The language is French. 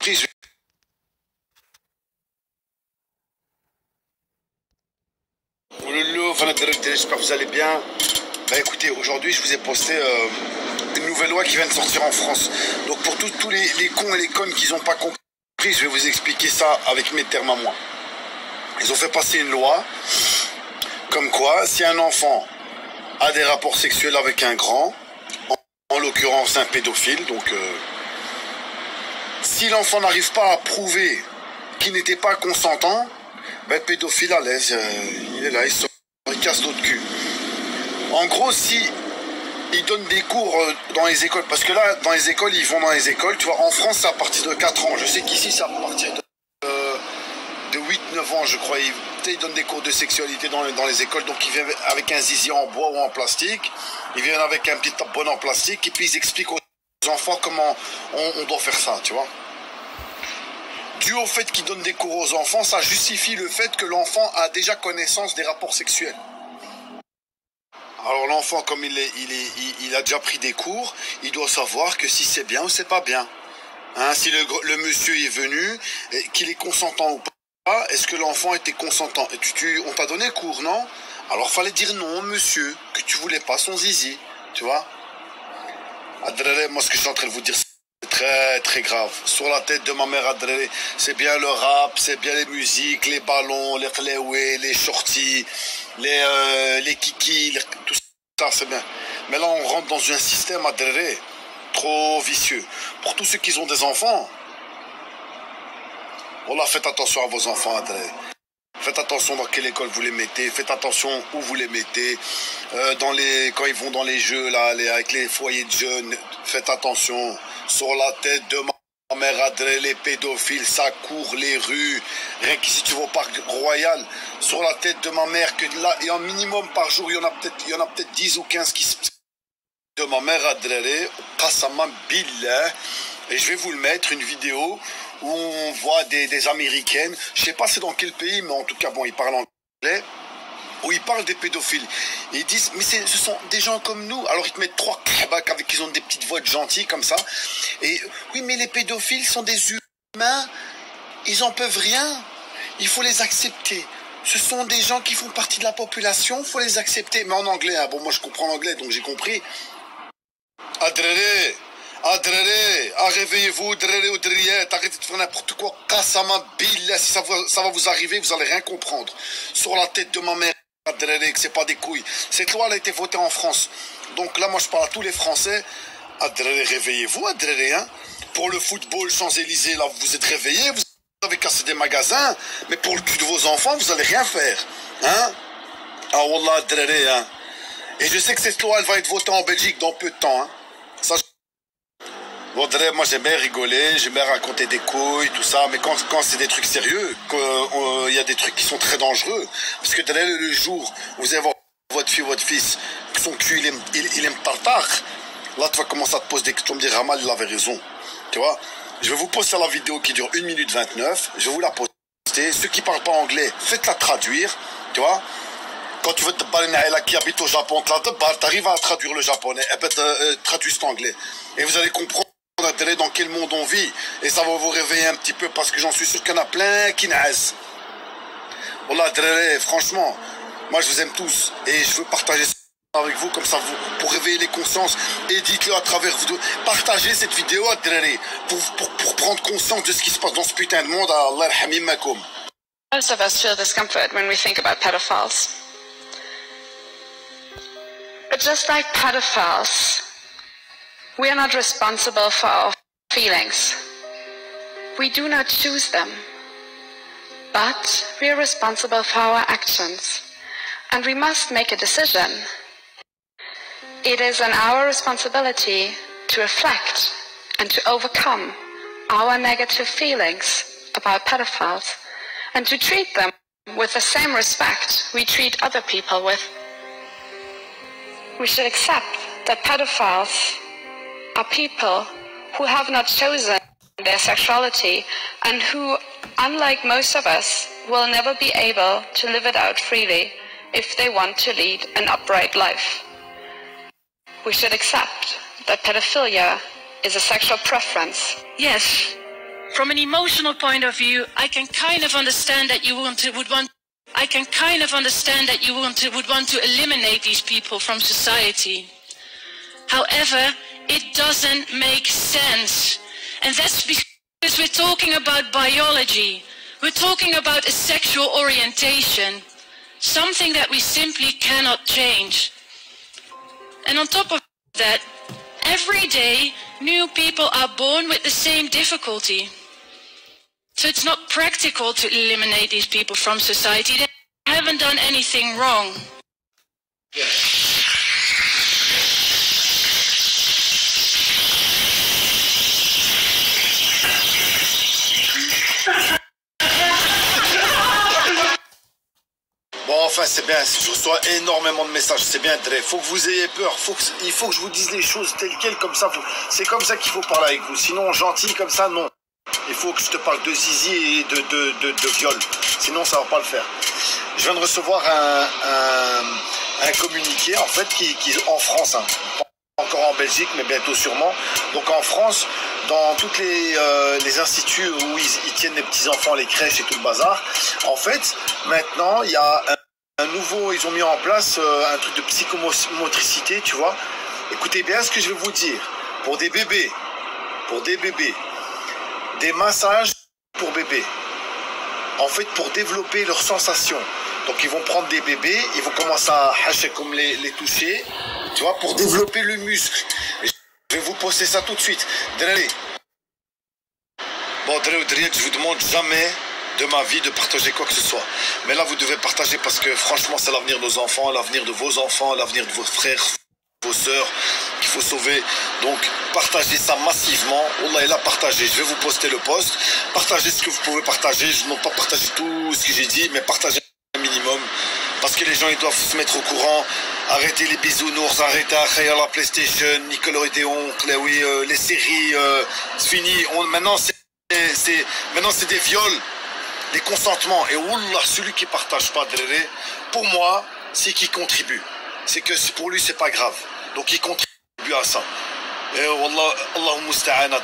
compris. J'espère que vous allez bien. Bah écoutez, aujourd'hui je vous ai posté une nouvelle loi qui vient de sortir en France. Donc pour tous les cons et les connes qui n'ont pas compris, je vais vous expliquer ça avec mes termes à moi. Ils ont fait passer une loi comme quoi si un enfant a des rapports sexuels avec un grand, en l'occurrence un pédophile, donc si l'enfant n'arrive pas à prouver qu'il n'était pas consentant, ben, le pédophile à l'aise, il est là, il casse d'autres cul. En gros, si ils donnent des cours dans les écoles, parce que là, dans les écoles, ils vont dans les écoles, tu vois, en France, c'est à partir de 4 ans. Je sais qu'ici, c'est à partir de 8-9 ans, je crois. Ils donnent des cours de sexualité dans les écoles, donc ils viennent avec un zizi en bois ou en plastique, ils viennent avec un petit tampon en plastique, et puis ils expliquent aux enfants comment on doit faire ça, tu vois. Dû au fait qu'ils donnent des cours aux enfants, ça justifie le fait que l'enfant a déjà connaissance des rapports sexuels. Alors l'enfant, comme il a déjà pris des cours, il doit savoir que si c'est bien ou c'est pas bien. Hein, si le monsieur est venu, qu'il est consentant ou pas, est-ce que l'enfant était consentant? Et on t'a donné cours, non? Alors fallait dire non, monsieur, que tu voulais pas son zizi, tu vois? Moi, ce que je suis en train de vous dire, c'est très très grave. Sur la tête de ma mère, c'est bien le rap, c'est bien les musiques, les ballons, les cléoués, les shorties, les kikis, tout ça, c'est bien. Mais là, on rentre dans un système trop vicieux. Pour tous ceux qui ont des enfants, voilà, faites attention à vos enfants, Faites attention dans quelle école vous les mettez, faites attention où vous les mettez, quand ils vont dans les jeux, là, avec les foyers de jeunes, faites attention. Sur la tête de ma mère, les pédophiles, ça court les rues. Rien qu'ici, tu vas au parc royal, sur la tête de ma mère, que là, il y a un minimum par jour, il y en a peut-être 10 ou 15 qui se... De ma mère, Qassama Billah, et je vais vous le mettre, une vidéo où on voit des Américaines, je sais pas c'est dans quel pays, mais en tout cas, bon, ils parlent anglais, où ils parlent des pédophiles. Et ils disent, mais ce sont des gens comme nous. Alors ils te mettent 3 clabacs avec, ils ont des petites voix de gentils comme ça. Et oui, mais les pédophiles sont des humains, ils en peuvent rien. Il faut les accepter. Ce sont des gens qui font partie de la population, il faut les accepter. Mais en anglais, hein, bon, moi je comprends l'anglais, donc j'ai compris. Réveillez-vous, arrêtez de faire n'importe quoi, si ça va vous arriver, vous allez rien comprendre. Sur la tête de ma mère, que c'est pas des couilles. Cette loi elle a été votée en France. Donc là, moi je parle à tous les Français, réveillez-vous, hein. Pour le football Champs-Élysées, là, vous êtes réveillés, vous avez cassé des magasins, mais pour le cul de vos enfants, vous allez rien faire. Hein? Ah wallah, hein. Et je sais que cette loi, elle va être votée en Belgique dans peu de temps, hein. Ça, bon, moi j'aime bien rigoler, j'aime bien raconter des couilles, tout ça, mais quand c'est des trucs sérieux, il y a des trucs qui sont très dangereux, parce que le jour où vous allez voir votre fille, votre fils, que son cul il aime tartare, là tu vas commencer à te poser des questions, me dire Ramal il avait raison, tu vois. Je vais vous poster la vidéo qui dure 1 minute 29, je vais vous la poster, ceux qui parlent pas anglais, faites-la traduire, tu vois. Quand tu veux te parler à qui habite au Japon, tu arrives à traduire le japonais, et ben traduis cet anglais. Et vous allez comprendre dans quel monde on vit. Et ça va vous réveiller un petit peu parce que j'en suis sûr qu'il y en a plein qui naissent. Voilà, franchement, moi je vous aime tous. Et je veux partager ça avec vous comme ça pour réveiller les consciences. Et dites-le à travers vous. Partagez cette vidéo pour prendre conscience de ce qui se passe dans ce putain de monde. Allah yarhamim makoum. Most of us feel discomfort when we think about pedophiles. But just like pedophiles, we are not responsible for our feelings. We do not choose them, but we are responsible for our actions, and we must make a decision. It is on our responsibility to reflect and to overcome our negative feelings about pedophiles and to treat them with the same respect we treat other people with. We should accept that pedophiles are people who have not chosen their sexuality and who, unlike most of us, will never be able to live it out freely if they want to lead an upright life. We should accept that pedophilia is a sexual preference. Yes, From an emotional point of view, I can kind of understand that you would want to eliminate these people from society. However, it doesn't make sense. And that's because we're talking about biology. We're talking about a sexual orientation, something that we simply cannot change. And on top of that, every day, new people are born with the same difficulty. So it's not practical to eliminate these people from society. They haven't done anything wrong. Bon, enfin, c'est bien, je reçois énormément de messages, c'est bien, Dre. Faut que vous ayez peur, il faut que je vous dise les choses telles quelles, comme ça. C'est comme ça qu'il faut parler avec vous. Sinon, gentil comme ça, non. Il faut que je te parle de zizi et de viol. Sinon, ça va pas le faire. Je viens de recevoir un communiqué, en fait, qui en France, hein, pas encore en Belgique, mais bientôt sûrement. Donc en France, dans toutes les instituts où ils tiennent les petits-enfants, les crèches et tout le bazar, en fait, maintenant, il y a un nouveau, ils ont mis en place un truc de psychomotricité, tu vois. Écoutez bien ce que je vais vous dire. Pour des bébés, des massages pour bébés. En fait, pour développer leurs sensations. Donc, ils vont prendre des bébés, ils vont commencer à hacher comme les toucher, tu vois, pour développer le muscle. Et je vais vous poster ça tout de suite. Allez. Bon, Dre ou Driek, je vous demande jamais de ma vie de partager quoi que ce soit. Mais là, vous devez partager parce que franchement, c'est l'avenir de nos enfants, l'avenir de vos enfants, l'avenir de vos frères, vos sœurs qu'il faut sauver. Donc, partagez ça massivement. Wallah, là, partagez. Je vais vous poster le post. Partagez ce que vous pouvez partager. Je ne vais pas partager tout ce que j'ai dit, mais partagez un minimum. Parce que les gens, ils doivent se mettre au courant. Arrêtez les bisounours, arrêtez à la PlayStation, Nickelodeon, et oncles, oui, les séries, c'est fini. Maintenant, c'est des viols, des consentements. Et wallah, celui qui partage pas, pour moi, c'est qu'il contribue. C'est que pour lui, c'est pas grave. Donc, il contribue à ça. Et wallah, Allahumma musta'ana,